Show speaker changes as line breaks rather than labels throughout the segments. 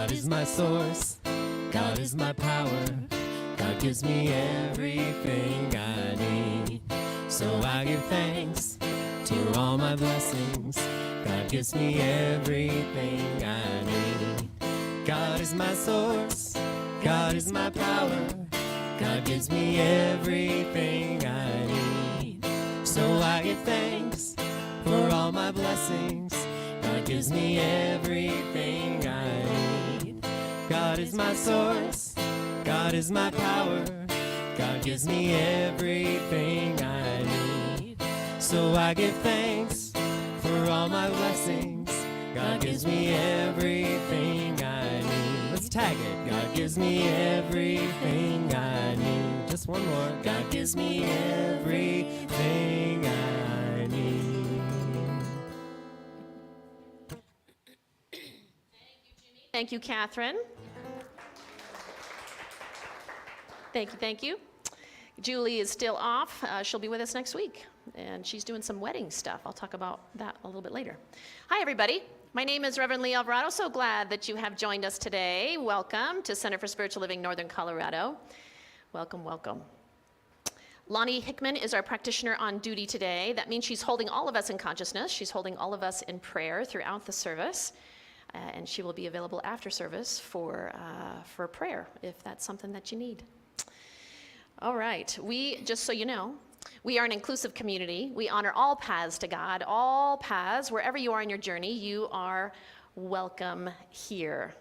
God is my source. God is my power. God gives me everything I need. So I give thanks to all my blessings. God gives me everything I need. God is my source. God is my power. God gives me everything I need. So I give thanks for all my blessings. God gives me everything I need. God is my source. God is my power. God gives me everything I need. So I give thanks for all my blessings. God gives me everything I need. Let's tag it. God gives me everything I need. Just one more. God gives me everything I need.
Thank you, Catherine. Thank you. Julie is still off. She'll be with us next week, and she's doing some wedding stuff. I'll talk about that a little bit later. Hi, everybody. My name is Reverend Lee Alvarado. So glad that you have joined us today. Welcome to Center for Spiritual Living, Northern Colorado. Welcome, welcome. Lonnie Hickman is our practitioner on duty today. That means she's holding all of us in consciousness. She's holding all of us in prayer throughout the service. And she will be available after service for prayer, if that's something that you need. All right, just so you know, we are an inclusive community. We honor all paths to God, all paths. Wherever you are in your journey, you are welcome here.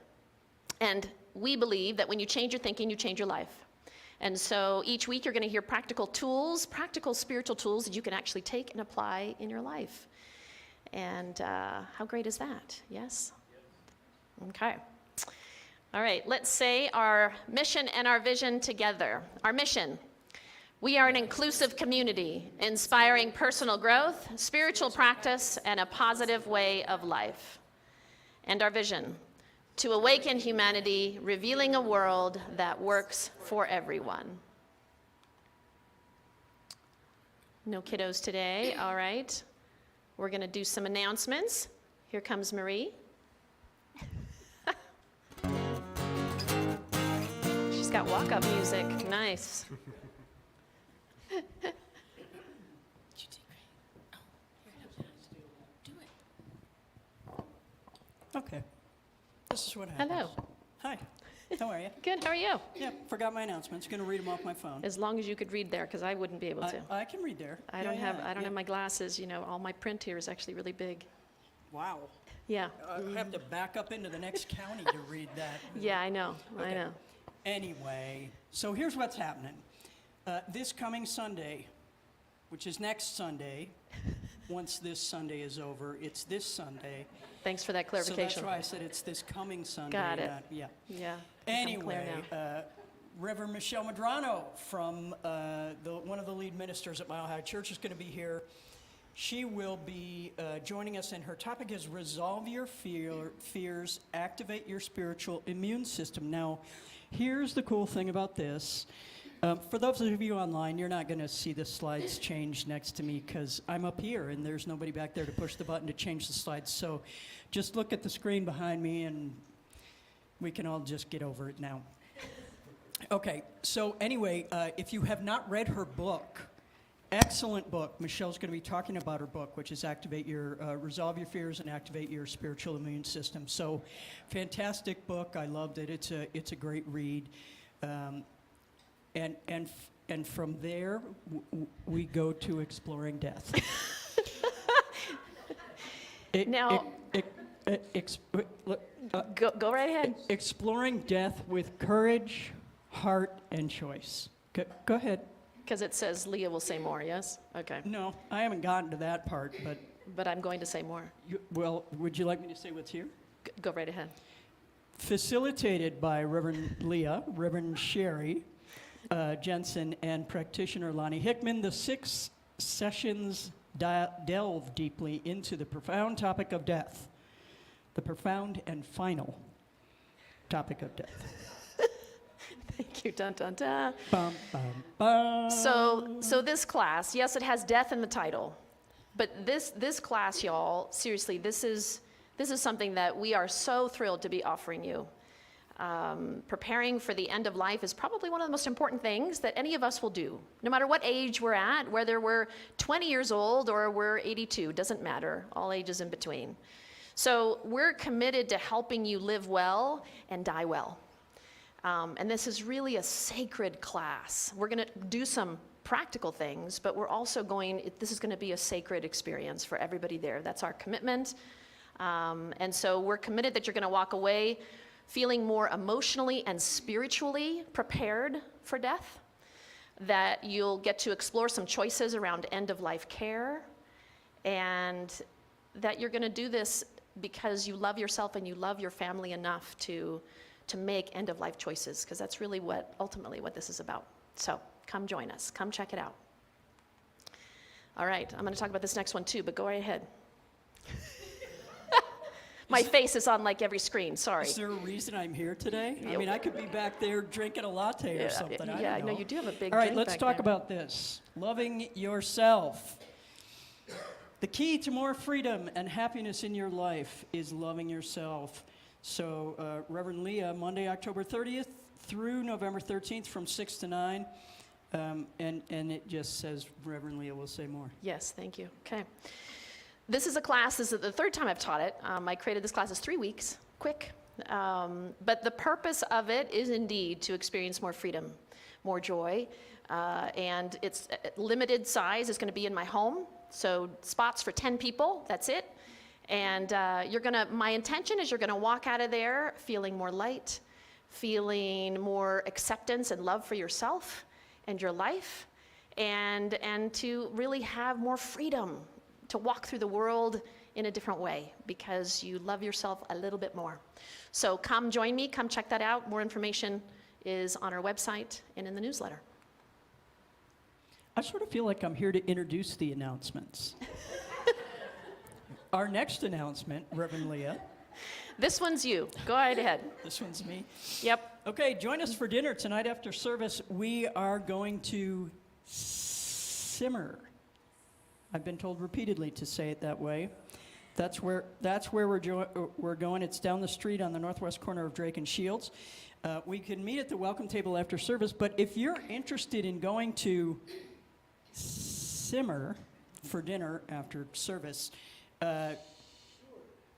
And we believe that when you change your thinking, you change your life. And so each week you're going to hear practical tools, practical spiritual tools that you can actually take and apply in your life. And how great is that? Yes? Okay. All right, let's say our mission and our vision together. Our mission: we are an inclusive community, inspiring personal growth, spiritual practice, and a positive way of life. And our vision: to awaken humanity, revealing a world that works for everyone. No kiddos today, all right. We're gonna do some announcements. Here comes Marie. She's got walk-up music, nice.
Okay. This is what happens.
Hello.
Hi. How are you?
Good, how are you?
Yeah, forgot my announcements. Going to read them off my phone.
As long as you could read there, because I wouldn't be able to.
I can read there.
I don't have my glasses. You know, all my print here is actually really big.
Wow.
Yeah.
I have to back up into the next county to read that.
Yeah, I know.
Okay.
I know.
Anyway, so here's what's happening. This coming Sunday, which is next Sunday, once this Sunday is over, it's this Sunday.
Thanks for that clarification.
So that's why I said it's this coming Sunday.
Got it.
Yeah.
Yeah.
Anyway, Reverend Michelle Medrano from one of the lead ministers at Mile High Church is going to be here. She will be joining us, and her topic is Resolve Your Fears, Activate Your Spiritual Immune System. Now, here's the cool thing about this. For those of you online, you're not going to see the slides change next to me because I'm up here and there's nobody back there to push the button to change the slides. So just look at the screen behind me and we can all just get over it now. Okay, so anyway, if you have not read her book, excellent book. Michelle's going to be talking about her book, which is Resolve Your Fears and Activate Your Spiritual Immune System. So fantastic book. I loved it. It's a great read. And from there, we go to exploring death.
Go right ahead.
Exploring death with courage, heart, and choice. Go ahead.
Because it says Leah will say more, yes? Okay.
No, I haven't gotten to that part, but...
But I'm going to say more.
Well, would you like me to say what's here?
Go right ahead.
Facilitated by Reverend Leah, Reverend Sherry Jensen, and practitioner Lonnie Hickman, the 6 sessions delve deeply into the profound topic of death, the profound and final topic of death.
Thank you. Dun, dun, dun.
Bum, bum, bum.
So this class, yes, it has death in the title, but this class, y'all, seriously, this is something that we are so thrilled to be offering you. Preparing for the end of life is probably one of the most important things that any of us will do, no matter what age we're at, whether we're 20 years old or we're 82, doesn't matter, all ages in between. So we're committed to helping you live well and die well. And this is really a sacred class. We're going to do some practical things, but we're also this is going to be a sacred experience for everybody there. That's our commitment. And so we're committed that you're going to walk away feeling more emotionally and spiritually prepared for death, that you'll get to explore some choices around end-of-life care, and that you're going to do this because you love yourself and you love your family enough to make end-of-life choices, because that's really ultimately what this is about. So come join us. Come check it out. All right, I'm going to talk about this next one too, but go right ahead. My face is on like every screen, sorry.
Is there a reason I'm here today? I mean, I could be back there drinking a latte or something. I don't know.
You do have a big
All right,
drink
let's
back
talk
there.
about this. Loving yourself. The key to more freedom and happiness in your life is loving yourself. So Reverend Leah, Monday, October 30th through November 13th from 6 to 9. And it just says Reverend Leah will say more.
Yes, thank you. Okay. This is a class, this is the third time I've taught it. I created this class as 3 weeks, quick. But the purpose of it is indeed to experience more freedom, more joy. And it's limited size. It's going to be in my home. So spots for 10 people, that's it. And my intention is you're going to walk out of there feeling more light, feeling more acceptance and love for yourself and your life, and to really have more freedom to walk through the world in a different way because you love yourself a little bit more. So come join me, come check that out. More information is on our website and in the newsletter.
I sort of feel like I'm here to introduce the announcements. Our next announcement, Reverend Leah.
This one's you. Go right ahead.
This one's me.
Yep.
Okay, join us for dinner tonight after service. We are going to simmer. I've been told repeatedly to say it that way. That's where we're going. It's down the street on the northwest corner of Drake and Shields. We can meet at the welcome table after service, but if you're interested in going to simmer for dinner after service,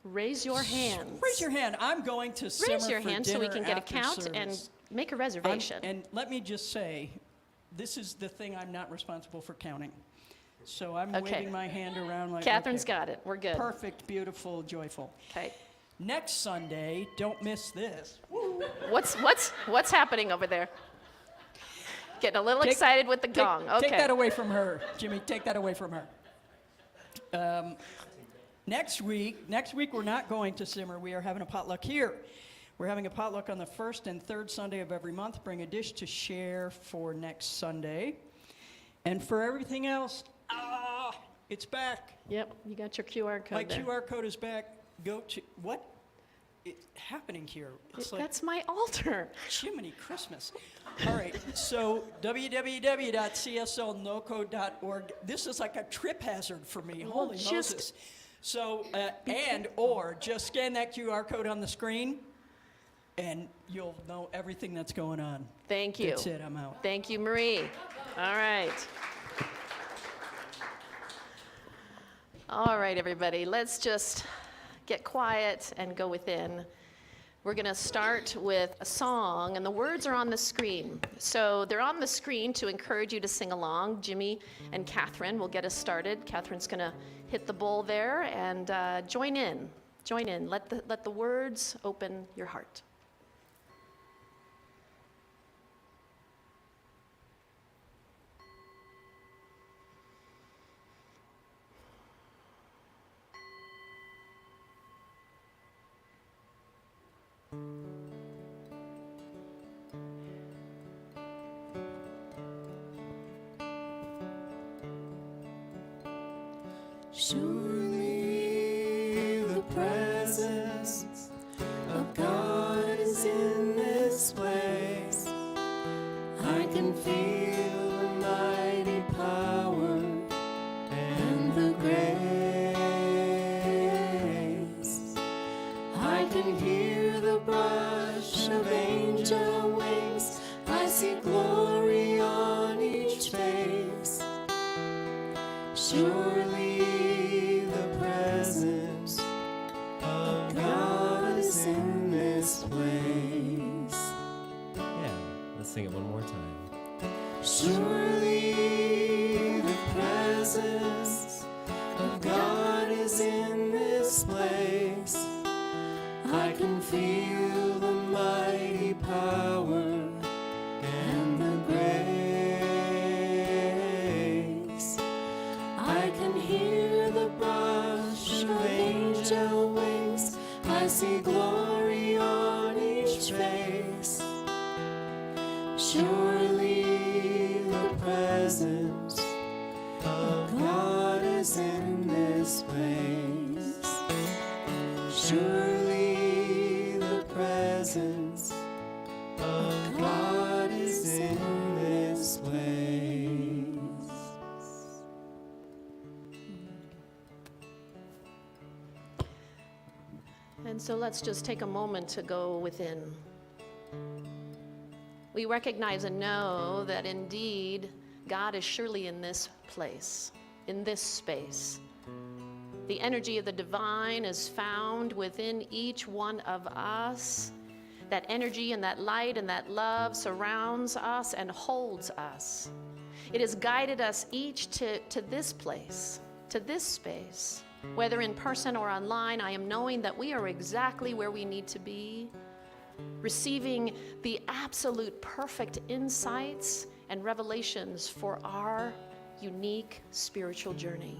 raise your hands.
Raise your hand. I'm going to simmer
Raise your
for
hand
dinner
so we can get a
after
count
service.
and make a reservation.
And let me just say, this is the thing I'm not responsible for counting. So I'm
Okay.
waving my hand around like,
Catherine's
okay,
got it. We're good.
perfect, beautiful, joyful.
Okay.
Next Sunday, don't miss this.
What's happening over there? Getting a little
Take-
excited with the gong. Okay.
Take that away from her, Jimmy. Take that away from her. Next week we're not going to simmer. We are having a potluck here. We're having a potluck on the first and third Sunday of every month. Bring a dish to share for next Sunday. And for everything else, it's back.
Yep, you got your QR code
My
there.
QR code is back. Go to, what is happening here? It's like
That's my altar.
Jiminy Christmas. All right, so www.cslnoco.org. This is like a trip hazard for me.
Well,
Holy
just-
Moses. So, or just scan that QR code on the screen, and you'll know everything that's going on.
Thank you.
That's it, I'm out.
Thank you, Marie. All right. All right, everybody, let's just get quiet and go within. We're going to start with a song, and the words are on the screen. So they're on the screen to encourage you to sing along. Jimmy and Catherine will get us started. Catherine's going to hit the bowl there, and join in. Join in. Let the words open your heart.
Surely the presence of God is in this place. I can feel the mighty power and the grace. I can hear the brush of angel wings. I see glory on each face. Surely the presence of God is in this place. Yeah, let's sing it one more time. Surely the presence of God is in this place. I can feel the mighty power and the grace. I can hear the brush of angel wings. I see glory on each face. Surely the presence of God is in this place. Surely the presence of God is in this place.
And so let's just take a moment to go within. We recognize and know that indeed God is surely in this place, in this space. The energy of the divine is found within each one of us. That energy and that light and that love surrounds us and holds us. It has guided us each to this place, to this space. Whether in person or online, I am knowing that we are exactly where we need to be, receiving the absolute perfect insights and revelations for our unique spiritual journey.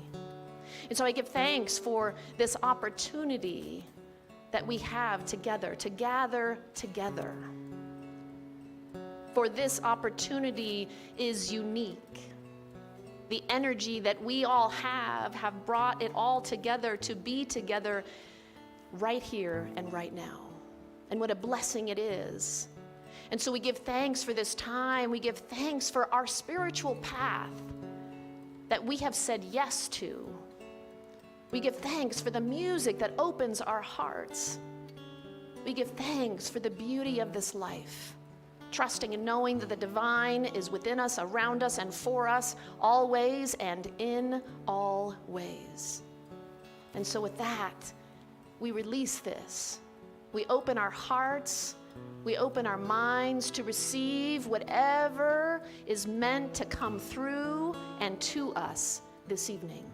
And so I give thanks for this opportunity that we have together, to gather together. For this opportunity is unique. The energy that we all have brought it all together to be together right here and right now. And what a blessing it is. And so we give thanks for this time. We give thanks for our spiritual path that we have said yes to. We give thanks for the music that opens our hearts. We give thanks for the beauty of this life, trusting and knowing that the divine is within us, around us, and for us, always and in all ways. And so with that, we release this. We open our hearts, we open our minds to receive whatever is meant to come through and to us this evening.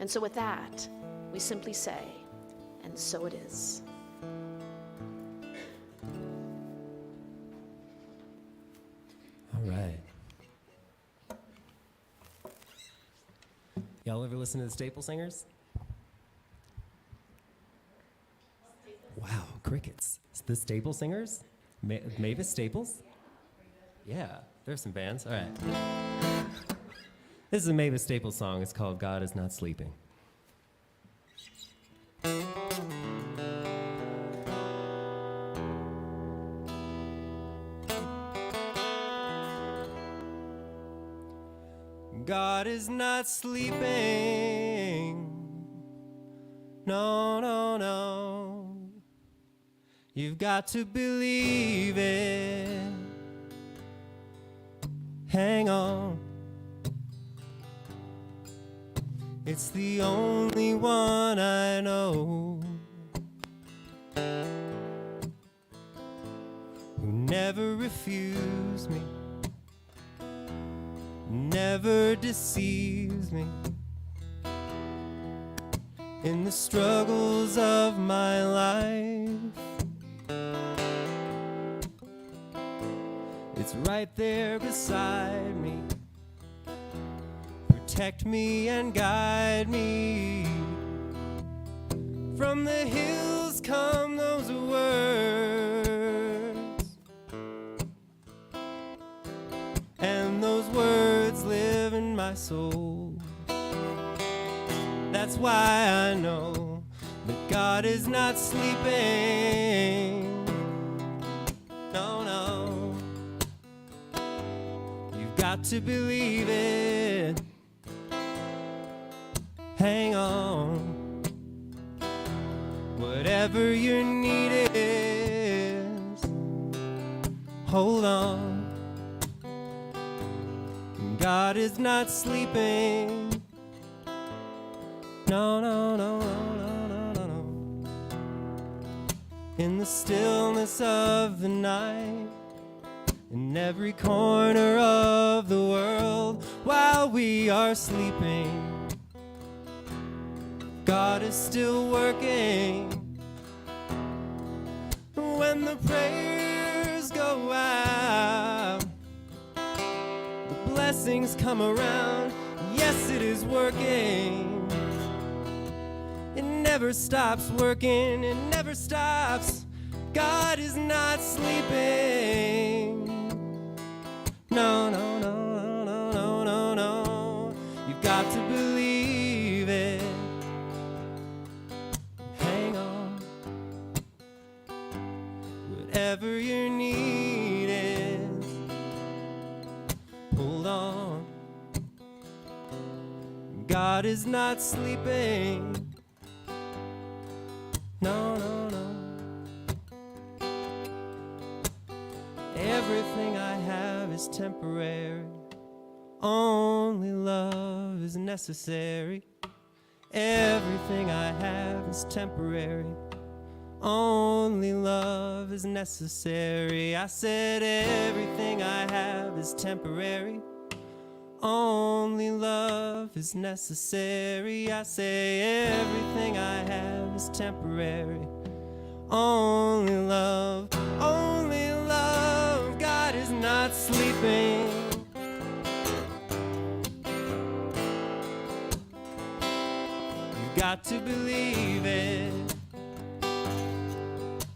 And so with that, we simply say, and so it is.
All right. Y'all ever listen to the Staple Singers? Wow, crickets. The Staple Singers? Mavis Staples? Yeah, there's some bands. All right. This is a Mavis Staples song. It's called God Is Not Sleeping. God is not sleeping. No, no, no. You've got to believe it. Hang on. It's the only one I know who never refused me, never deceives me in the struggles of my life. It's right there beside me. Protect me and guide me. From the hills come those words, and those words live in my soul. That's why I know that God is not sleeping. No, no. You've got to believe it. Hang on. Whatever your need is, hold on. God is not sleeping. No, no, no, no, no, no, no, no. In the stillness of the night, in every corner of the world, while we are sleeping, God is still working. When the prayers go out, the blessings come around. Yes, it is working. It never stops working. It never stops. God is not sleeping. No, no, no, no, no, no, no. You've got to believe it. Hang on. Whatever your need is, hold on. God is not sleeping. No, no, no. Everything I have is temporary. Only love is necessary. Everything I have is temporary. Only love is necessary. I said everything I have is temporary. Only love is necessary. I say everything I have is temporary. Only love, only love. God is not sleeping. You got to believe it.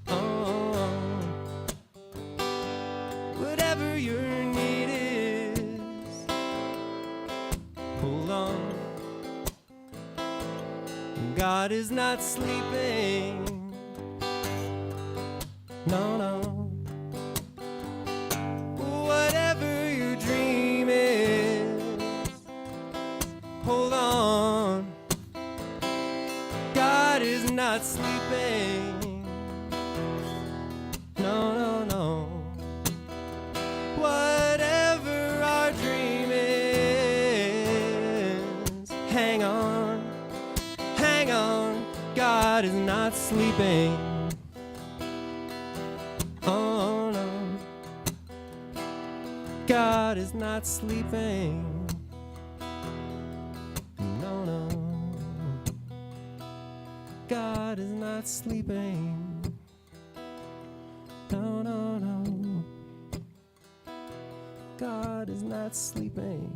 Oh, whatever your need is, hold on. God is not sleeping. No, no. Whatever your dream is, hold on. God is not sleeping. No, no, no. Whatever our dream is, hang on, hang on. God is not sleeping. Oh, no. God is not sleeping. No, no. God is not sleeping. No, no, no. God is not sleeping.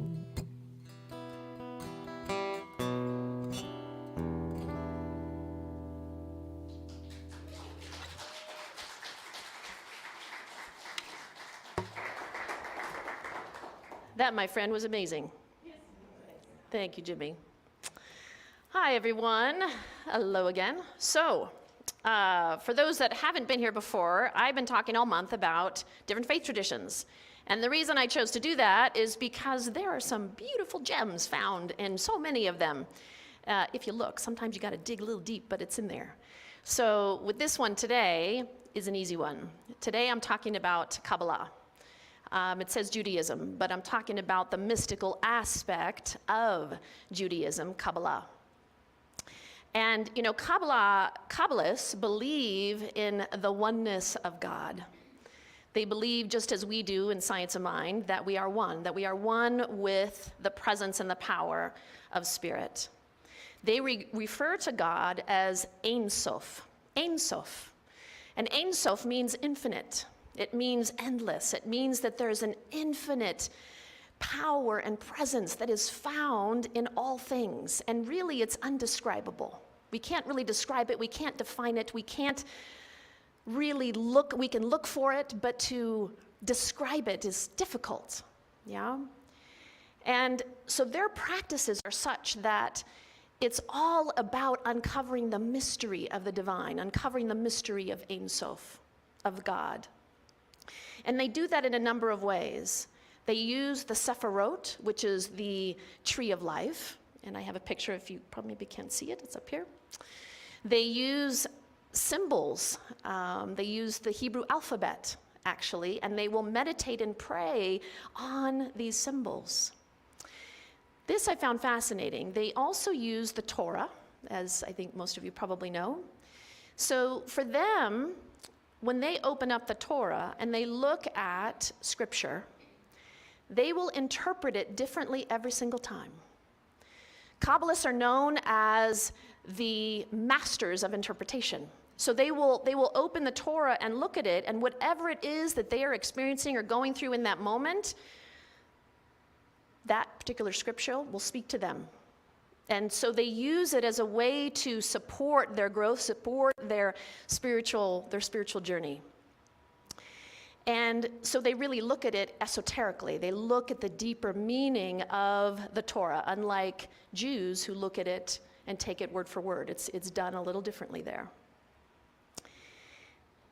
That, my friend, was amazing. Thank you, Jimmy. Hi, everyone. Hello again. So, for those that haven't been here before, I've been talking all month about different faith traditions. And the reason I chose to do that is because there are some beautiful gems found in so many of them. If you look, sometimes you got to dig a little deep, but it's in there. So with this one today is an easy one. Today I'm talking about Kabbalah. It says Judaism, but I'm talking about the mystical aspect of Judaism, Kabbalah. And, you know, Kabbalists believe in the oneness of God. They believe, just as we do in Science of Mind, that we are one with the presence and the power of Spirit. They refer to God as Ein Sof. Ein Sof. And Ein Sof means infinite. It means endless. It means that there's an infinite power and presence that is found in all things. And really, it's undescribable. We can't really describe it. We can't define it. We can't really look. We can look for it, but to describe it is difficult. Yeah? And so their practices are such that it's all about uncovering the mystery of the divine, uncovering the mystery of Ein Sof, of God. And they do that in a number of ways. They use the Sephirot, which is the tree of life. And I have a picture, if you probably maybe can't see it, it's up here. They use symbols. They use the Hebrew alphabet, actually, and they will meditate and pray on these symbols. This I found fascinating. They also use the Torah, as I think most of you probably know. So for them, when they open up the Torah and they look at Scripture, they will interpret it differently every single time. Kabbalists are known as the masters of interpretation. So they will open the Torah and look at it, and whatever it is that they are experiencing or going through in that moment, that particular scripture will speak to them. And so they use it as a way to support their growth, support their spiritual journey. And so they really look at it esoterically. They look at the deeper meaning of the Torah, unlike Jews who look at it and take it word for word. It's done a little differently there.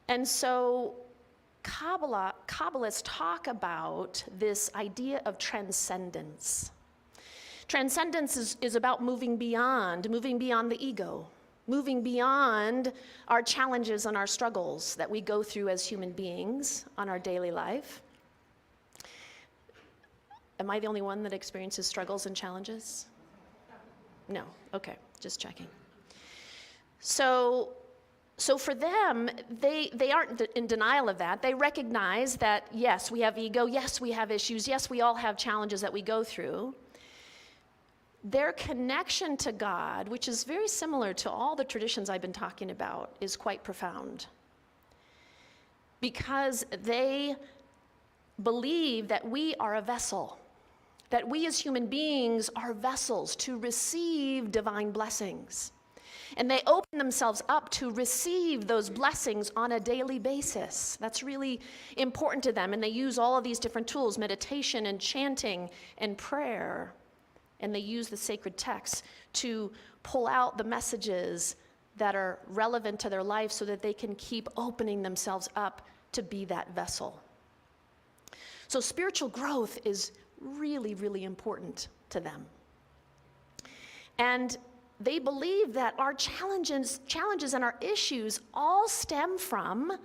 And so Kabbalists talk about this idea of transcendence. Transcendence is about moving beyond the ego, moving beyond our challenges and our struggles that we go through as human beings on our daily life. Am I the only one that experiences struggles and challenges? No, okay, just checking. So for them, they aren't in denial of that. They recognize that, yes, we have ego, yes, we have issues, yes, we all have challenges that we go through. Their connection to God, which is very similar to all the traditions I've been talking about, is quite profound. Because they believe that we are a vessel, that we as human beings are vessels to receive divine blessings. And they open themselves up to receive those blessings on a daily basis. That's really important to them. And they use all of these different tools, meditation and chanting and prayer. And they use the sacred texts to pull out the messages that are relevant to their life so that they can keep opening themselves up to be that vessel. So spiritual growth is really, really important to them. And they believe that our challenges and our issues all stem from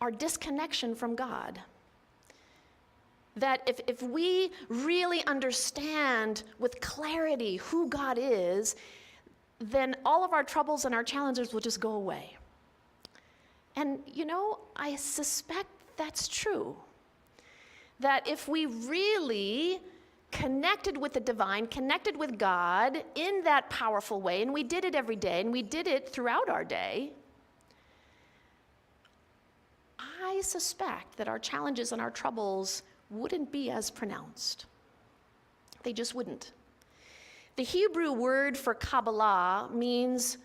our disconnection from God. That if we really understand with clarity who God is, then all of our troubles and our challenges will just go away. And I suspect that's true. That if we really connected with the divine, connected with God in that powerful way, and we did it every day, and we did it throughout our day, I suspect that our challenges and our troubles wouldn't be as pronounced. They just wouldn't. The Hebrew word for Kabbalah means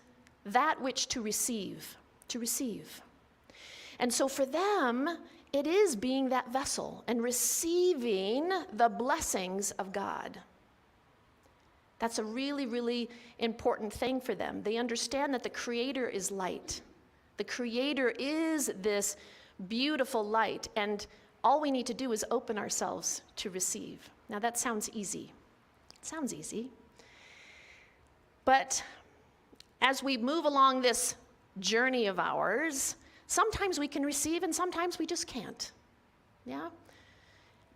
that which to receive, to receive. And so for them, it is being that vessel and receiving the blessings of God. That's a really, really important thing for them. They understand that the Creator is light. The Creator is this beautiful light, and all we need to do is open ourselves to receive. Now that sounds easy. It sounds easy. But as we move along this journey of ours, sometimes we can receive and sometimes we just can't. Yeah?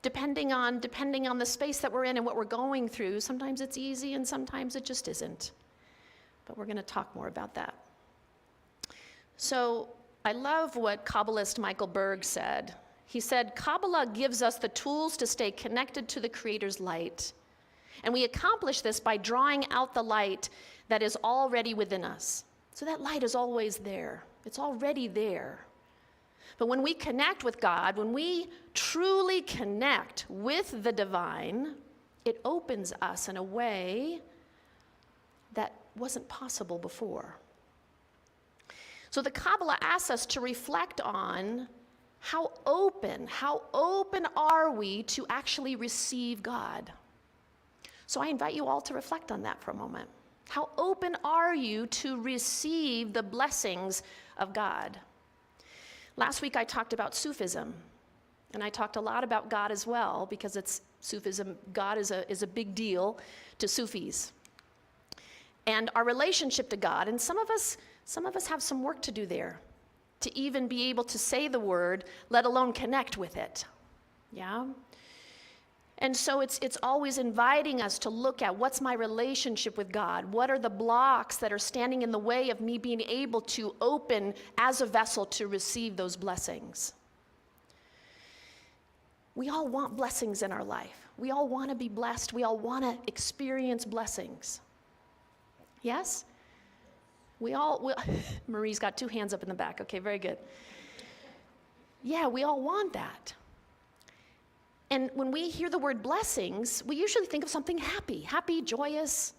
Depending on the space that we're in and what we're going through, sometimes it's easy and sometimes it just isn't. But we're going to talk more about that. So I love what Kabbalist Michael Berg said. He said, Kabbalah gives us the tools to stay connected to the Creator's light. And we accomplish this by drawing out the light that is already within us. So that light is always there. It's already there. But when we connect with God, when we truly connect with the divine, it opens us in a way that wasn't possible before. So the Kabbalah asks us to reflect on how open are we to actually receive God? So I invite you all to reflect on that for a moment. How open are you to receive the blessings of God? Last week I talked about Sufism, and I talked a lot about God as well, because it's Sufism. God is a big deal to Sufis. And our relationship to God, and some of us Some of us have some work to do there to even be able to say the word, let alone connect with it. Yeah? And so it's always inviting us to look at what's my relationship with God? What are the blocks that are standing in the way of me being able to open as a vessel to receive those blessings? We all want blessings in our life. We all want to be blessed. We all want to experience blessings. Yes? Marie's got 2 hands up in the back. Okay, very good. Yeah, we all want that. And when we hear the word blessings, we usually think of something happy, joyous,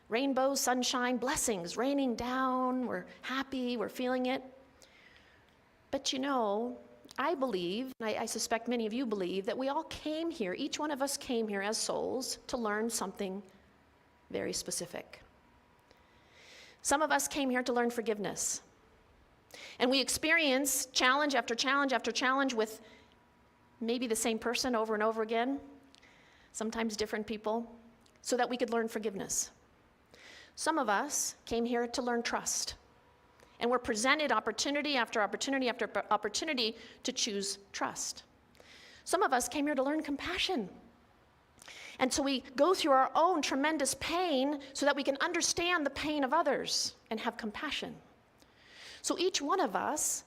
rainbows, sunshine, blessings raining down. We're happy, we're feeling it. But you know, I believe, and I suspect many of you believe, that we all came here, each one of us came here as souls to learn something very specific. Some of us came here to learn forgiveness. And we experience challenge after challenge after challenge with maybe the same person over and over again, sometimes different people, so that we could learn forgiveness. Some of us came here to learn trust. And we're presented opportunity after opportunity after opportunity to choose trust. Some of us came here to learn compassion. And so we go through our own tremendous pain so that we can understand the pain of others and have compassion. So each one of us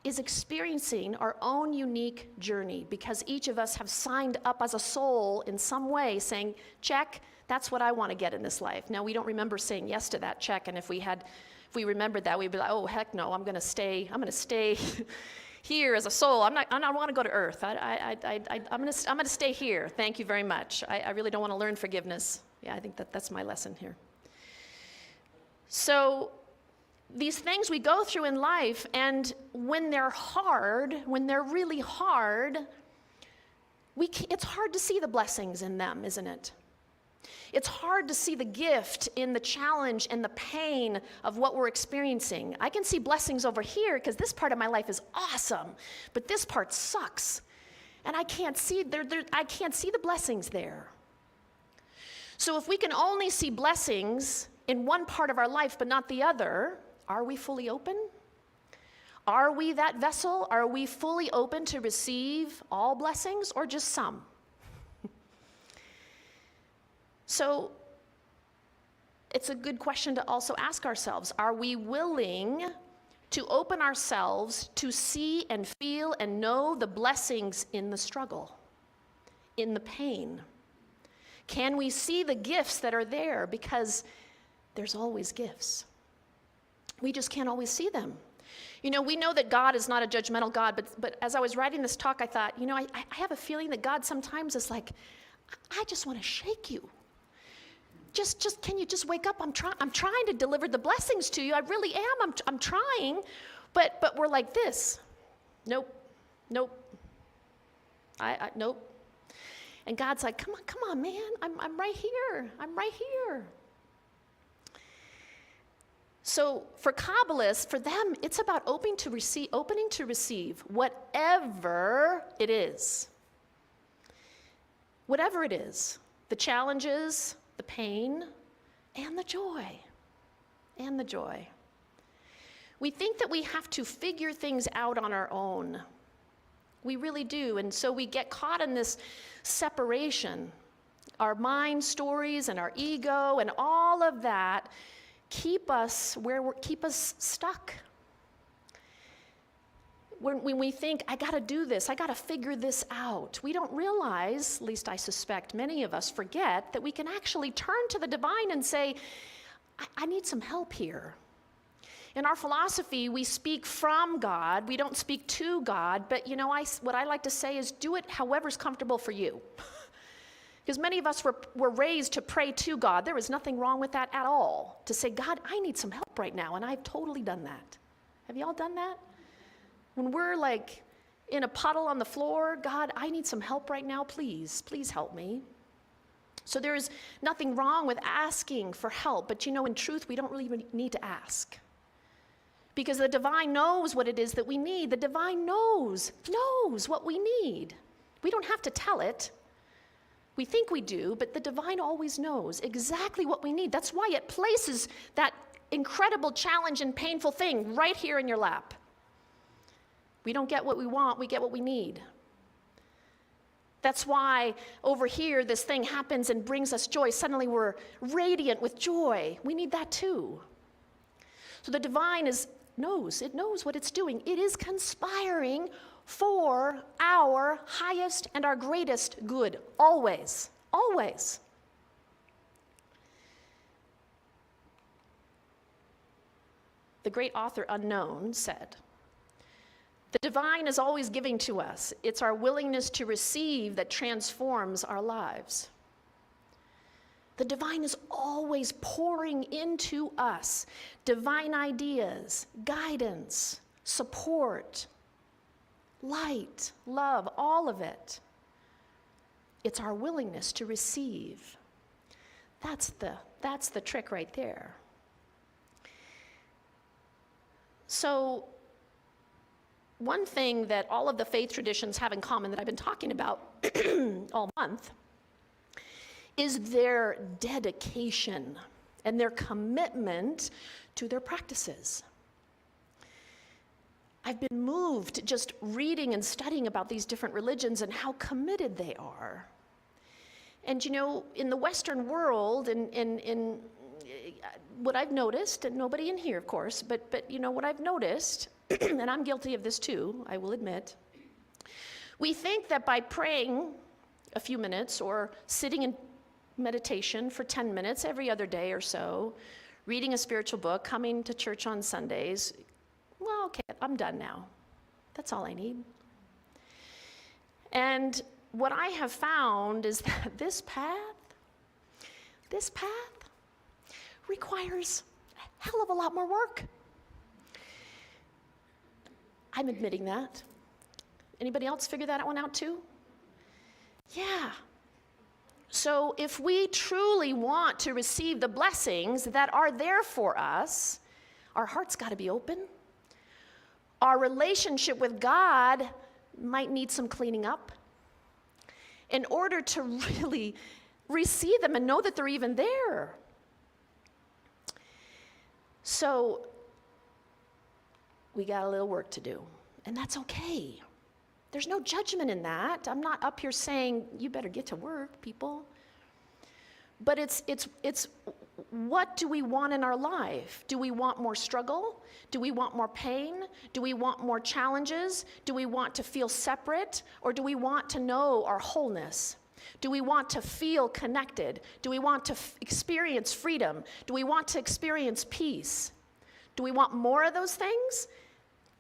is experiencing our own unique journey because each of us have signed up as a soul in some way saying, check, that's what I want to get in this life. Now, we don't remember saying yes to that check, and if we remembered that, we'd be like, oh, heck no, I'm going to stay here as a soul. I want to go to earth. I'm going to stay here. Thank you very much. I really don't want to learn forgiveness. Yeah, I think that's my lesson here. So these things we go through in life, and when they're hard, when they're really hard, it's hard to see the blessings in them, isn't it? It's hard to see the gift in the challenge and the pain of what we're experiencing. I can see blessings over here because this part of my life is awesome, but this part sucks. And I can't see the blessings there. So if we can only see blessings in one part of our life but not the other, are we fully open? Are we that vessel? Are we fully open to receive all blessings or just some? So it's a good question to also ask ourselves. Are we willing to open ourselves to see and feel and know the blessings in the struggle, in the pain? Can we see the gifts that are there? Because there's always gifts. We just can't always see them. You know, we know that God is not a judgmental God, but as I was writing this talk, I thought, you know, I have a feeling that God sometimes is like, I just want to shake you. Just can you just wake up? I'm trying to deliver the blessings to you. I really am. I'm trying, but we're like this. Nope. Nope. And God's like, come on, man. I'm right here. I'm right here. So for Kabbalists, for them, it's about opening to receive whatever it is. Whatever it is, the challenges, the pain, and the joy. We think that we have to figure things out on our own. We really do, and so we get caught in this separation. Our mind stories and our ego and all of that keep us stuck. When we think, I got to do this, I got to figure this out, we don't realize, at least I suspect many of us forget, that we can actually turn to the divine and say, I need some help here. In our philosophy, we speak from God, we don't speak to God, but you know, what I like to say is do it however's comfortable for you. Because many of us were raised to pray to God. There is nothing wrong with that at all. To say, God, I need some help right now, and I've totally done that. Have you all done that? When we're like in a puddle on the floor, God, I need some help right now, please help me. So there is nothing wrong with asking for help, but you know, in truth, we don't really need to ask. Because the divine knows what it is that we need. The divine knows what we need. We don't have to tell it. We think we do, but the divine always knows exactly what we need. That's why it places that incredible challenge and painful thing right here in your lap. We don't get what we want, we get what we need. That's why over here this thing happens and brings us joy. Suddenly we're radiant with joy. We need that too. So the divine knows what it's doing. It is conspiring for our highest and our greatest good, always, always. The great author Unknown said, "The divine is always giving to us. It's our willingness to receive that transforms our lives." The divine is always pouring into us divine ideas, guidance, support, light, love, all of it. It's our willingness to receive. That's the trick right there. So, one thing that all of the faith traditions have in common that I've been talking about all month is their dedication and their commitment to their practices. I've been moved just reading and studying about these different religions and how committed they are. And you know, in the Western world, in what I've noticed, and nobody in here, of course, but you know what I've noticed, and I'm guilty of this too, I will admit, we think that by praying a few minutes or sitting in meditation for 10 minutes every other day or so, reading a spiritual book, coming to church on Sundays, well, okay, I'm done now. That's all I need. And what I have found is that this path requires a hell of a lot more work. I'm admitting that. Anybody else figure that one out too? Yeah. So if we truly want to receive the blessings that are there for us, our heart's got to be open. Our relationship with God might need some cleaning up in order to really receive them and know that they're even there. So we got a little work to do, and that's okay. There's no judgment in that. I'm not up here saying, you better get to work, people. But it's what do we want in our life? Do we want more struggle? Do we want more pain? Do we want more challenges? Do we want to feel separate? Or do we want to know our wholeness? Do we want to feel connected? Do we want to experience freedom? Do we want to experience peace? Do we want more of those things?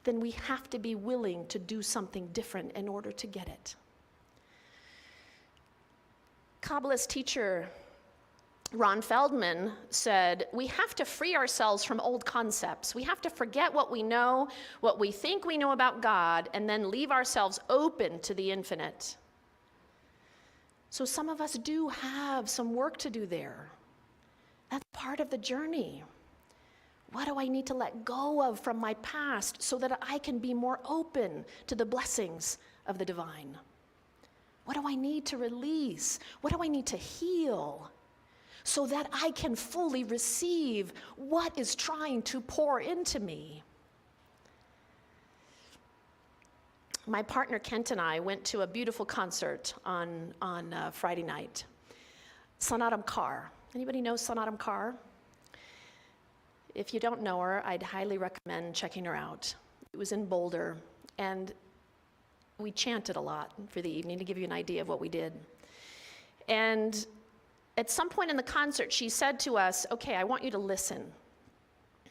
Then we have to be willing to do something different in order to get it. Kabbalist teacher Ron Feldman said, we have to free ourselves from old concepts. We have to forget what we know, what we think we know about God, and then leave ourselves open to the infinite. So some of us do have some work to do there. That's part of the journey. What do I need to let go of from my past so that I can be more open to the blessings of the divine? What do I need to release? What do I need to heal so that I can fully receive what is trying to pour into me? My partner Kent and I went to a beautiful concert on Friday night. Sonatam Kaur. Anybody know Sonatam Kaur? If you don't know her, I'd highly recommend checking her out. It was in Boulder, and we chanted a lot for the evening to give you an idea of what we did. And at some point in the concert, she said to us, okay, I want you to listen.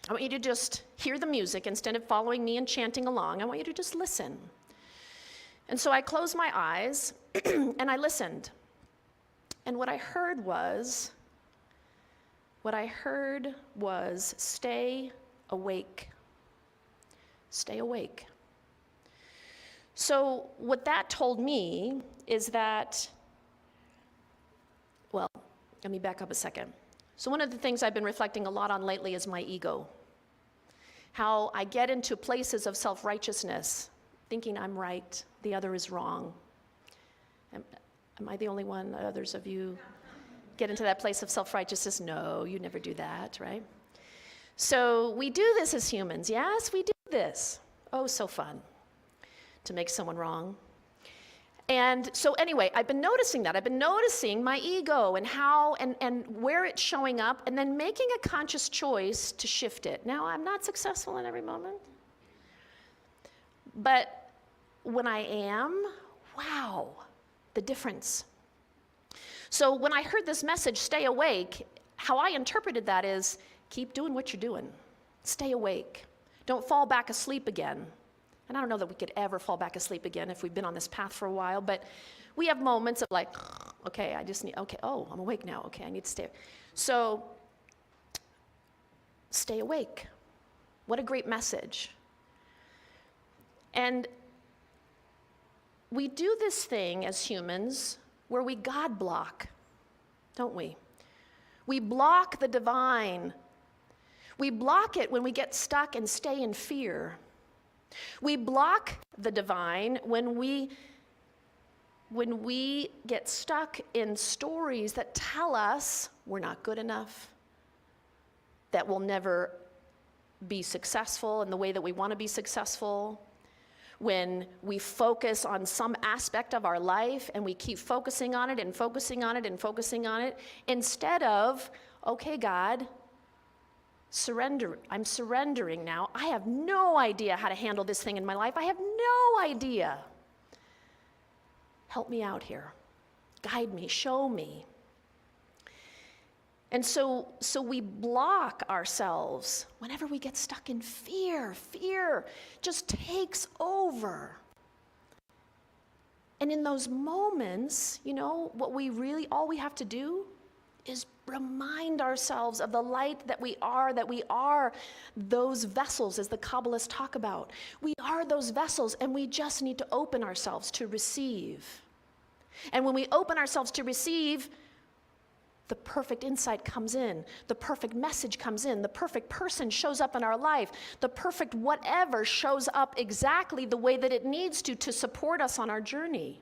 I want you to just hear the music instead of following me and chanting along. I want you to just listen. And so I closed my eyes and I listened. And what I heard was stay awake. Stay awake. So what that told me is that, well, let me back up a second. So one of the things I've been reflecting a lot on lately is my ego. How I get into places of self-righteousness, thinking I'm right, the other is wrong. Am I the only one? Others of you get into that place of self-righteousness? No, you never do that, right? So we do this as humans. Yes, we do this. Oh, so fun to make someone wrong. And so anyway, I've been noticing that. I've been noticing my ego and how and where it's showing up, and then making a conscious choice to shift it. Now, I'm not successful in every moment, but when I am, wow, the difference. So when I heard this message, stay awake, how I interpreted that is, keep doing what you're doing. Stay awake. Don't fall back asleep again. And I don't know that we could ever fall back asleep again if we've been on this path for a while, but we have moments of like, okay, I just need, okay, oh, I'm awake now. Okay, I need to stay. So, stay awake. What a great message. And we do this thing as humans where we God block, don't we? We block the divine. We block it when we get stuck and stay in fear. We block the divine when we get stuck in stories that tell us we're not good enough, that we'll never be successful in the way that we want to be successful, when we focus on some aspect of our life and we keep focusing on it and focusing on it and focusing on it, instead of, okay, God, surrender. I'm surrendering now. I have no idea how to handle this thing in my life. I have no idea. Help me out here. Guide me, show me. And so we block ourselves whenever we get stuck in fear. Fear just takes over. And in those moments, you know, all we have to do is remind ourselves of the light that we are those vessels, as the Kabbalists talk about. We are those vessels, and we just need to open ourselves to receive. And when we open ourselves to receive, the perfect insight comes in, the perfect message comes in, the perfect person shows up in our life, the perfect whatever shows up exactly the way that it needs to support us on our journey.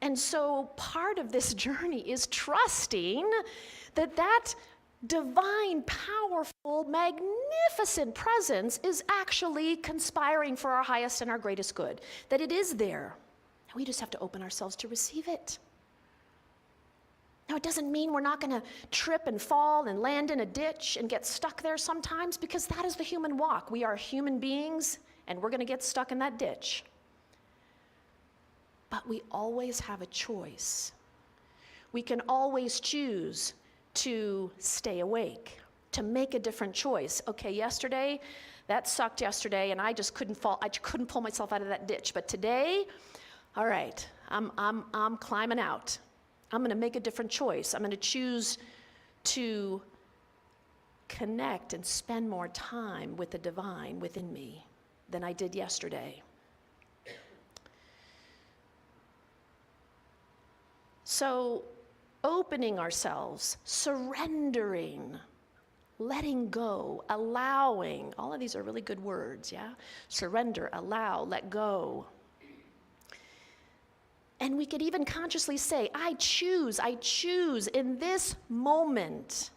And so part of this journey is trusting that divine, powerful, magnificent presence is actually conspiring for our highest and our greatest good, that it is there. And we just have to open ourselves to receive it. Now, it doesn't mean we're not going to trip and fall and land in a ditch and get stuck there sometimes, because that is the human walk. We are human beings, and we're going to get stuck in that ditch. But we always have a choice. We can always choose to stay awake, to make a different choice. Okay, yesterday, that sucked yesterday, and I just couldn't pull myself out of that ditch. But today, all right, I'm climbing out. I'm going to make a different choice. I'm going to choose to connect and spend more time with the divine within me than I did yesterday. So, opening ourselves, surrendering, letting go, allowing, all of these are really good words, yeah? Surrender, allow, let go. And we could even consciously say, I choose in this moment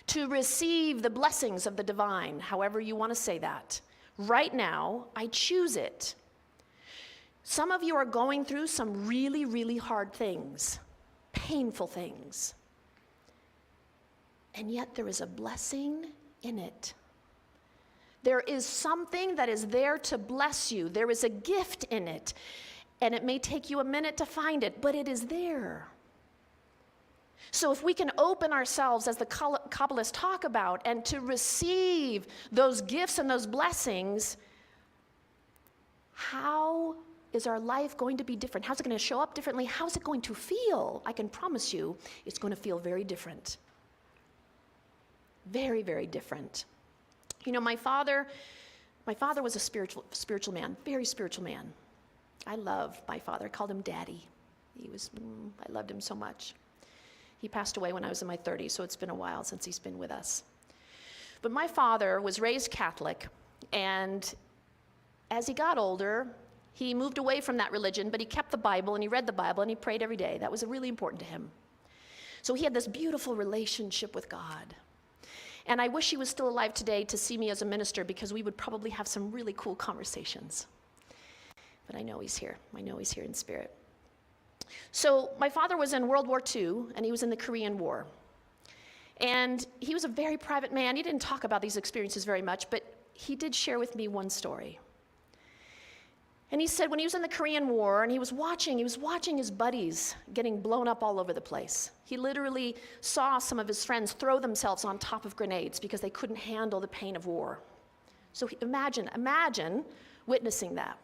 to receive the blessings of the divine, however you want to say that. Right now, I choose it. Some of you are going through some really, really hard things, painful things. And yet there is a blessing in it. There is something that is there to bless you. There is a gift in it. And it may take you a minute to find it, but it is there. So if we can open ourselves, as the Kabbalists talk about, and to receive those gifts and those blessings, how is our life going to be different? How's it going to show up differently? How's it going to feel? I can promise you it's going to feel very different. Very, very different. You know, my father was a spiritual man, very spiritual man. I love my father. I called him Daddy. I loved him so much. He passed away when I was in my 30s, so it's been a while since he's been with us. But my father was raised Catholic, and as he got older, he moved away from that religion, but he kept the Bible, and he read the Bible, and he prayed every day. That was really important to him. So he had this beautiful relationship with God. And I wish he was still alive today to see me as a minister, because we would probably have some really cool conversations. But I know he's here. I know he's here in spirit. So my father was in World War II, and he was in the Korean War. And he was a very private man. He didn't talk about these experiences very much, but he did share with me one story. And he said when he was in the Korean War and he was watching his buddies getting blown up all over the place. He literally saw some of his friends throw themselves on top of grenades because they couldn't handle the pain of war. So imagine witnessing that.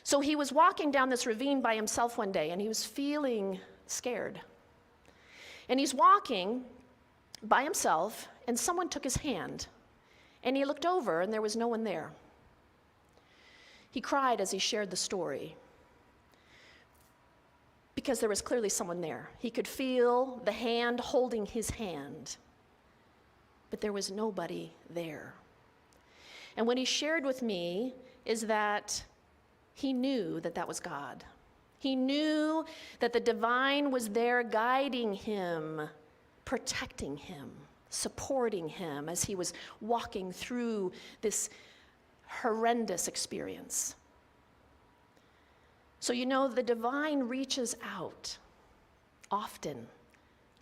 So he was walking down this ravine by himself one day, and he was feeling scared. And he's walking by himself, and someone took his hand, and he looked over, and there was no one there. He cried as he shared the story, because there was clearly someone there. He could feel the hand holding his hand, but there was nobody there. And what he shared with me is that he knew that that was God. He knew that the divine was there guiding him, protecting him, supporting him as he was walking through this horrendous experience. So the divine reaches out often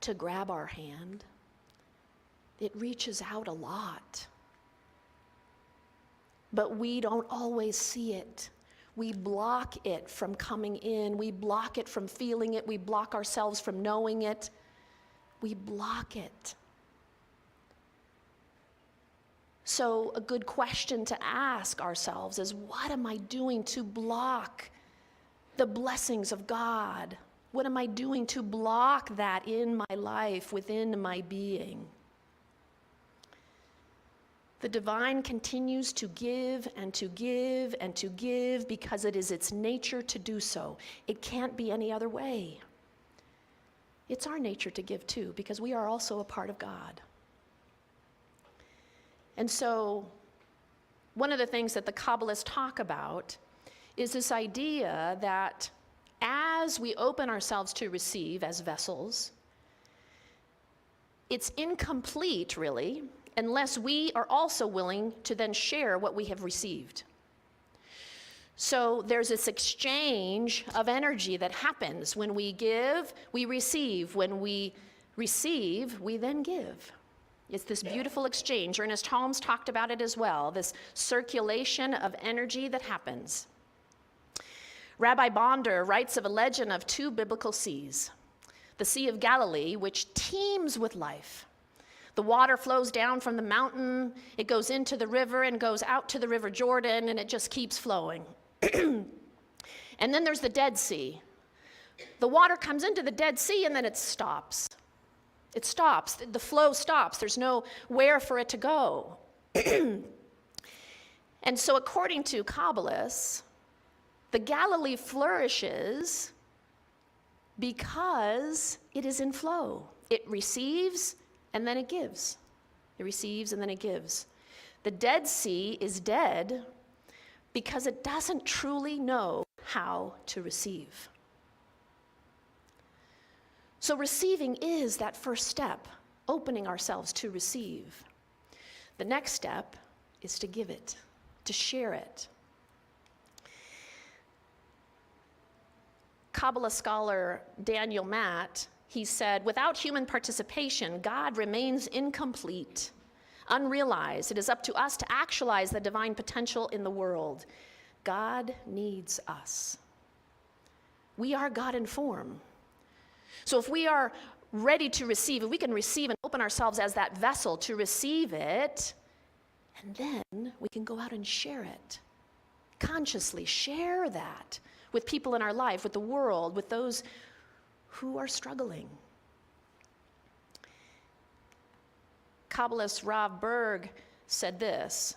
to grab our hand. It reaches out a lot. But we don't always see it. We block it from coming in. We block it from feeling it. We block ourselves from knowing it. We block it. So a good question to ask ourselves is, what am I doing to block the blessings of God? What am I doing to block that in my life, within my being? The divine continues to give and to give and to give because it is its nature to do so. It can't be any other way. It's our nature to give too, because we are also a part of God. And so one of the things that the Kabbalists talk about is this idea that as we open ourselves to receive as vessels, it's incomplete, really, unless we are also willing to then share what we have received. So there's this exchange of energy that happens. When we give, we receive. When we receive, we then give. It's this beautiful exchange. Ernest Holmes talked about it as well, this circulation of energy that happens. Rabbi Bonder writes of a legend of two biblical seas. The Sea of Galilee, which teems with life. The water flows down from the mountain, it goes into the river and goes out to the River Jordan, and it just keeps flowing. And then there's the Dead Sea. The water comes into the Dead Sea and then it stops. It stops, the flow stops, there's nowhere for it to go. And so according to Kabbalists, the Galilee flourishes because it is in flow. It receives and then it gives. It receives and then it gives. The Dead Sea is dead because it doesn't truly know how to receive. So receiving is that first step, opening ourselves to receive. The next step is to give it, to share it. Kabbalah scholar Daniel Matt, he said, without human participation, God remains incomplete, unrealized. It is up to us to actualize the divine potential in the world. God needs us. We are God in form. So if we are ready to receive, if we can receive and open ourselves as that vessel to receive it, and then we can go out and share it. Consciously share that with people in our life, with the world, with those who are struggling. Kabbalist Rav Berg said this: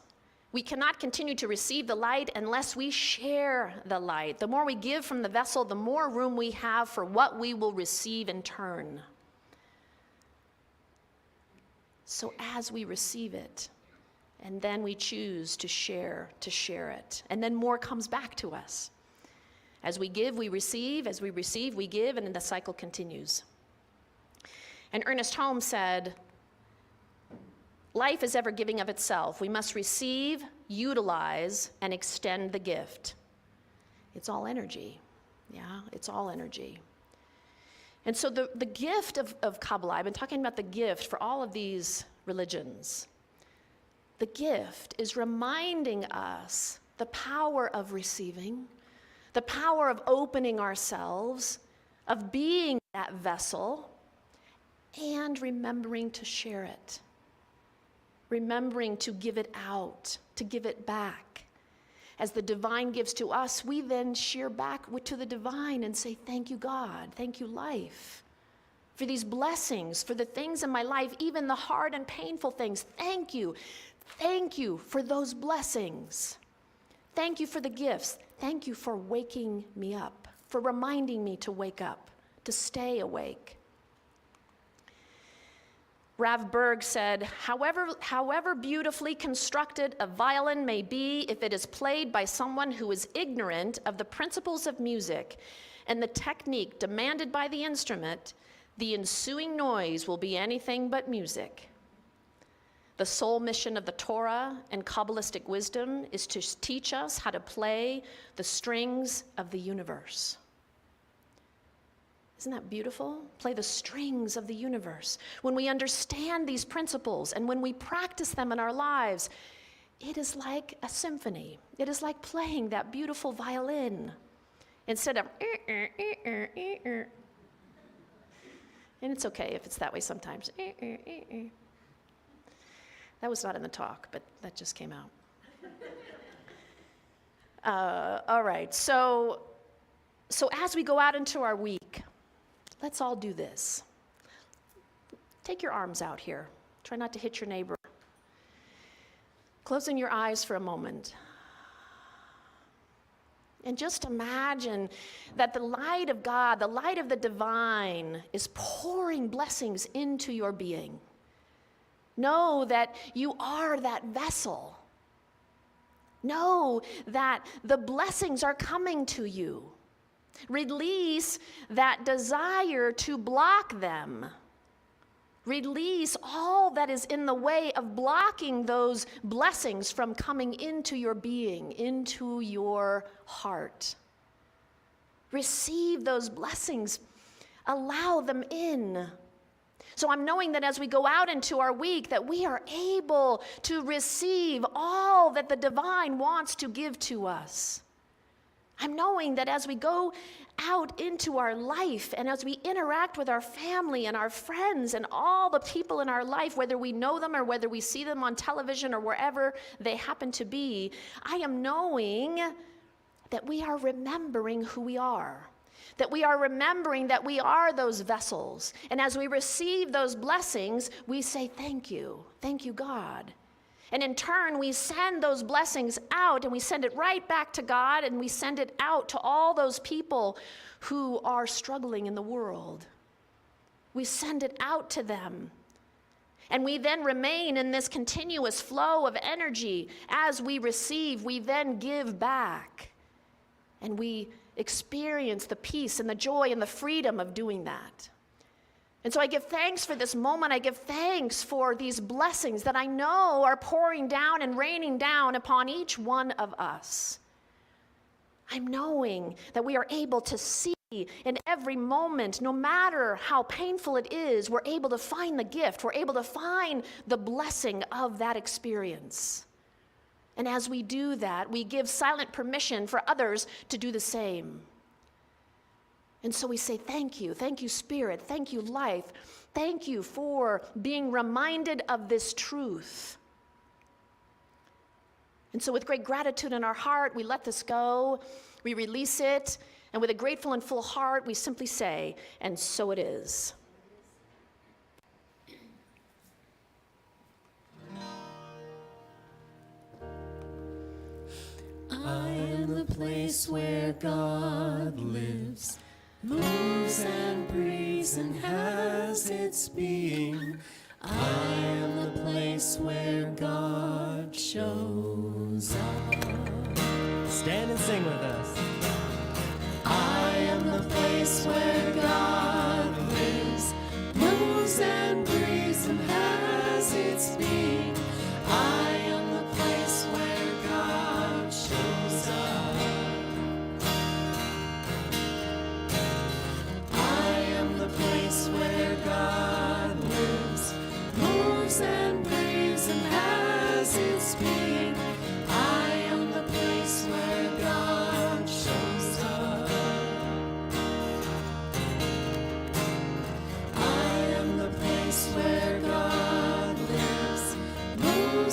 we cannot continue to receive the light unless we share the light. The more we give from the vessel, the more room we have for what we will receive in turn. So as we receive it, and then we choose to share it, and then more comes back to us. As we give, we receive. As we receive, we give, and then the cycle continues. And Ernest Holmes said, life is ever giving of itself. We must receive, utilize, and extend the gift. It's all energy. Yeah, it's all energy. And so the gift of Kabbalah, I've been talking about the gift for all of these religions. The gift is reminding us the power of receiving, the power of opening ourselves, of being that vessel, and remembering to share it. Remembering to give it out, to give it back. As the divine gives to us, we then share back to the divine and say, thank you, God. Thank you, life, for these blessings, for the things in my life, even the hard and painful things. Thank you. Thank you for those blessings. Thank you for the gifts. Thank you for waking me up, for reminding me to wake up, to stay awake. Rav Berg said, however beautifully constructed a violin may be, if it is played by someone who is ignorant of the principles of music and the technique demanded by the instrument, the ensuing noise will be anything but music. The sole mission of the Torah and Kabbalistic wisdom is to teach us how to play the strings of the universe. Isn't that beautiful? Play the strings of the universe. When we understand these principles and when we practice them in our lives, it is like a symphony. It is like playing that beautiful violin instead of and it's okay if it's that way sometimes. That was not in the talk, but that just came out. All right, so as we go out into our week, let's all do this. Take your arms out here. Try not to hit your neighbor. Closing your eyes for a moment. And just imagine that the light of God, the light of the divine, is pouring blessings into your being. Know that you are that vessel. Know that the blessings are coming to you. Release that desire to block them. Release all that is in the way of blocking those blessings from coming into your being, into your heart. Receive those blessings. Allow them in. So I'm knowing that as we go out into our week, that we are able to receive all that the divine wants to give to us. I'm knowing that as we go out into our life and as we interact with our family and our friends and all the people in our life, whether we know them or whether we see them on television or wherever they happen to be, I am knowing that we are remembering who we are. That we are remembering that we are those vessels. And as we receive those blessings, we say, thank you, God. And in turn, we send those blessings out and we send it right back to God and we send it out to all those people who are struggling in the world. We send it out to them. And we then remain in this continuous flow of energy. As we receive, we then give back. And we experience the peace and the joy and the freedom of doing that. And so I give thanks for this moment. I give thanks for these blessings that I know are pouring down and raining down upon each one of us. I'm knowing that we are able to see in every moment, no matter how painful it is, we're able to find the gift. We're able to find the blessing of that experience. And as we do that, we give silent permission for others to do the same. And so we say, thank you, Spirit, thank you, life, thank you for being reminded of this truth. And so with great gratitude in our heart, we let this go, we release it, and with a grateful and full heart, we simply say, and so it is.
I am the place where God lives, moves and breathes and has its being. I am the place where God shows up. Stand and sing with us. I am the place where God lives, moves and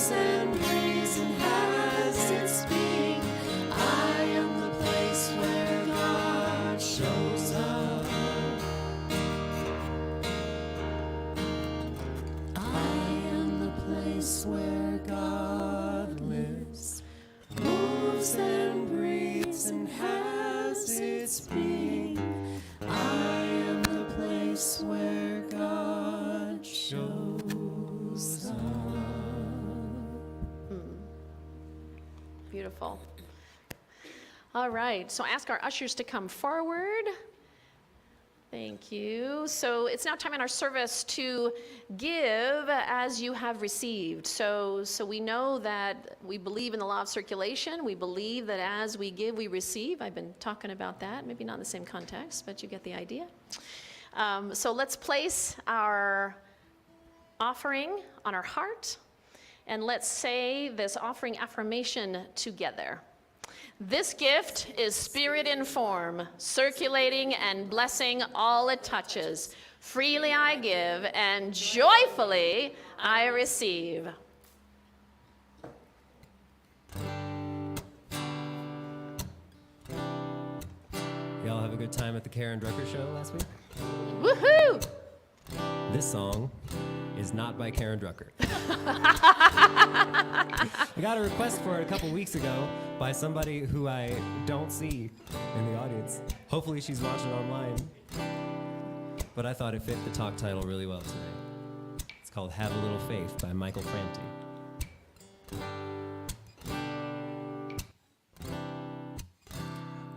moves and breathes and has its being. I am the place where God shows up. I am the place where God lives, moves and breathes and has its being. I am the place where God shows up.
Beautiful. All right, so ask our ushers to come forward. Thank you. So it's now time in our service to give as you have received. So we know that we believe in the law of circulation. We believe that as we give, we receive. I've been talking about that, maybe not in the same context, but you get the idea. So let's place our offering on our heart, and let's say this offering affirmation together. This gift is spirit in form, circulating and blessing all it touches. Freely I give, and joyfully I receive.
Y'all have a good time at the Karen Drucker show last week?
Woohoo!
This song is not by Karen Drucker. I got a request for it a couple weeks ago by somebody who I don't see in the audience. Hopefully she's watching online. But I thought it fit the talk title really well today. It's called Have a Little Faith by Michael Frampton.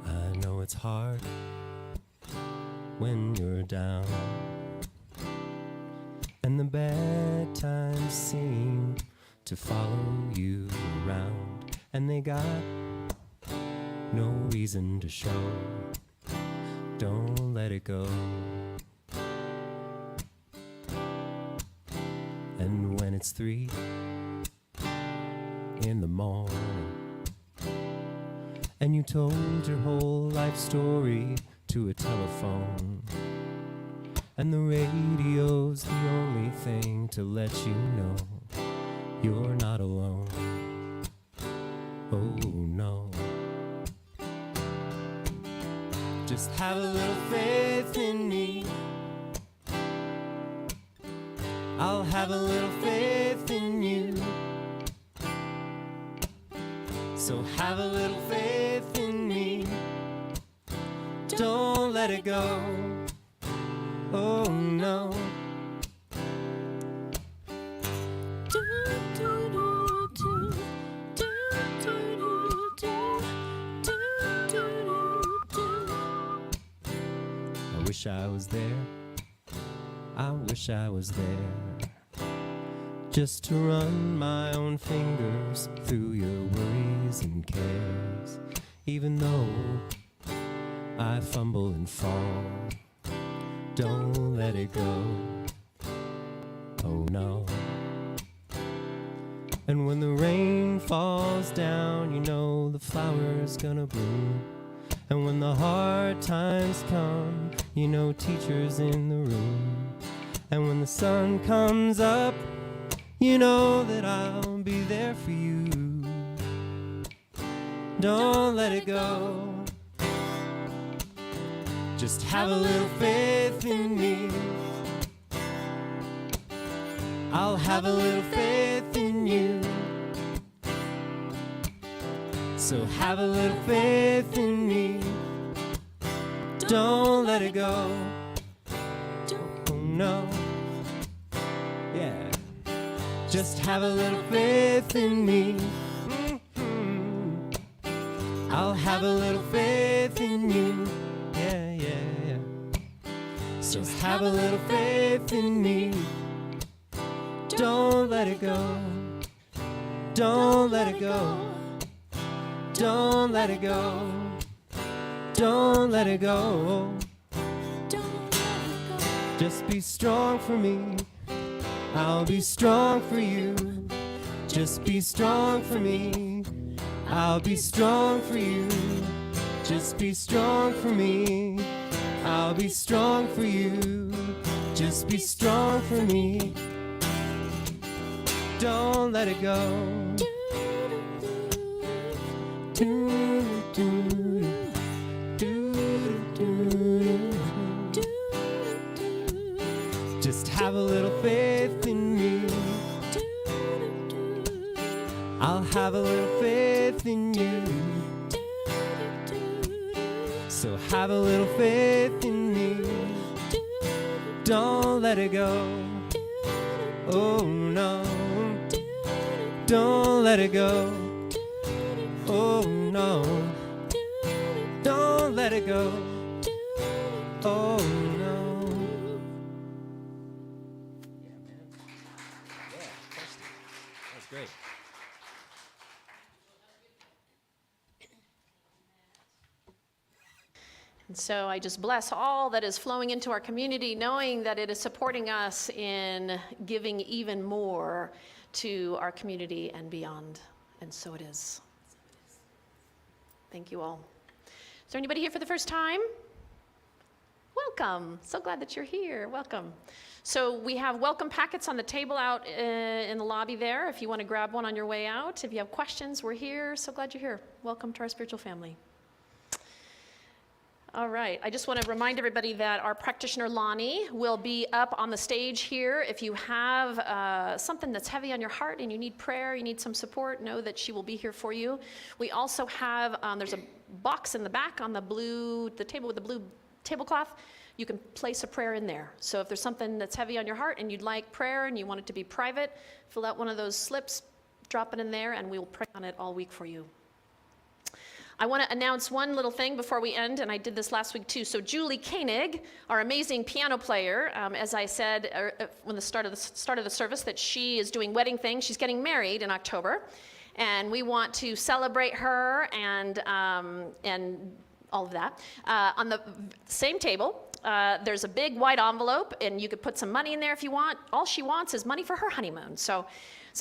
I know it's hard when you're down, and the bad times seem to follow you around, and they got no reason to show. Don't let it go. And when it's 3 in the morning, and you told your whole life story to a telephone, and the radio's the only thing to let you know you're not alone. Oh no. Just have a little faith in me. I'll have a little faith in you. So have a little faith in me. Don't let it go. Oh no. I wish I was there. I wish I was there, just to run my own fingers through your worries and cares. Even though I fumble and fall, don't let it go. Oh no. And when the rain falls down, you know the flower's gonna bloom. And when the hard times come, you know teacher's in the room. And when the sun comes up, you know that I'll be there for you. Don't let it go. Just have a little faith in me. I'll have a little faith in you. So have a little faith in me. Don't let it go. Oh no. Yeah. Just have a little faith in me. I'll have a little faith in you. Yeah, yeah, yeah. So have a little faith in me. Don't let it go. Don't let it go. Don't let it go. Don't let it go. Just be strong for me. I'll be strong for you. Just be strong for me. I'll be strong for you. Just be strong for me. I'll be strong for you. Just be strong for me. Don't let it go. Just have a little faith in me. I'll have a little faith in you. So have a little faith in me. Don't let it go. Oh no. Don't let it go. Oh no. Don't let it go. Oh no. Yeah, man. Yeah, that's great.
And so I just bless all that is flowing into our community, knowing that it is supporting us in giving even more to our community and beyond. And so it is. Thank you all. Is there anybody here for the first time? Welcome. So glad that you're here. Welcome. So we have welcome packets on the table out in the lobby there if you want to grab one on your way out. If you have questions, we're here. So glad you're here. Welcome to our spiritual family. All right, I just want to remind everybody that our practitioner Lonnie will be up on the stage here. If you have something that's heavy on your heart and you need prayer, you need some support, know that she will be here for you. We also have, there's a box in the back on the table with the blue tablecloth. You can place a prayer in there. So if there's something that's heavy on your heart and you'd like prayer and you want it to be private, fill out one of those slips, drop it in there, and we will pray on it all week for you. I want to announce one little thing before we end, and I did this last week too. So Julie Koenig, our amazing piano player, as I said when the start of the service, that she is doing wedding things. She's getting married in October, and we want to celebrate her and all of that. On the same table, there's a big white envelope, and you could put some money in there if you want. All she wants is money for her honeymoon. So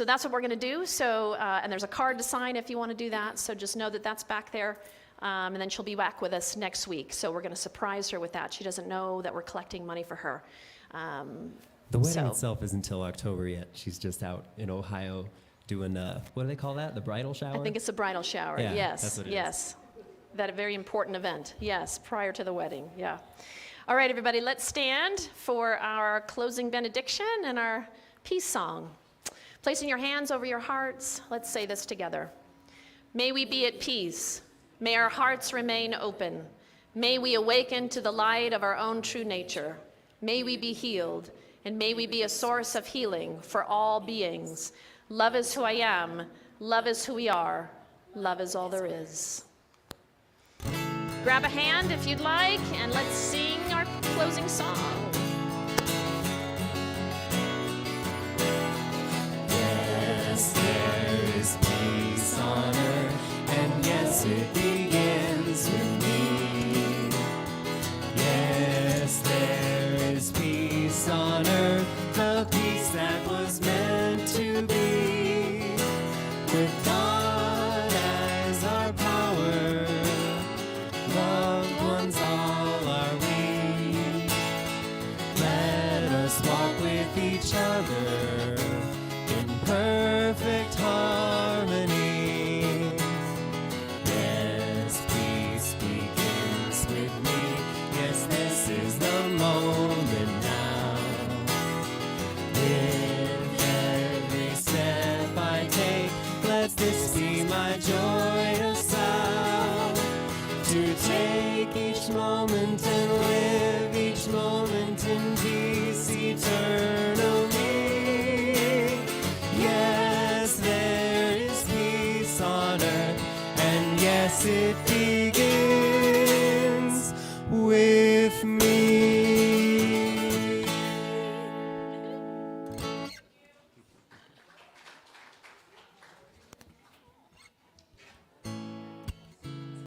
that's what we're going to do. So, and there's a card to sign if you want to do that. So just know that that's back there. And then she'll be back with us next week. So we're going to surprise her with that. She doesn't know that we're collecting money for her.
The wedding itself isn't until October yet. She's just out in Ohio doing, what do they call that? The bridal shower?
I think it's a bridal shower.
Yeah,
yes.
that's what it
is. That a very important event. Yes, prior to the wedding. Yeah. All right, everybody, let's stand for our closing benediction and our peace song. Placing your hands over your hearts, let's say this together. May we be at peace. May our hearts remain open. May we awaken to the light of our own true nature. May we be healed, and may we be a source of healing for all beings. Love is who I am. Love is who we are. Love is all there is. Grab a hand if you'd like, and let's sing our closing song.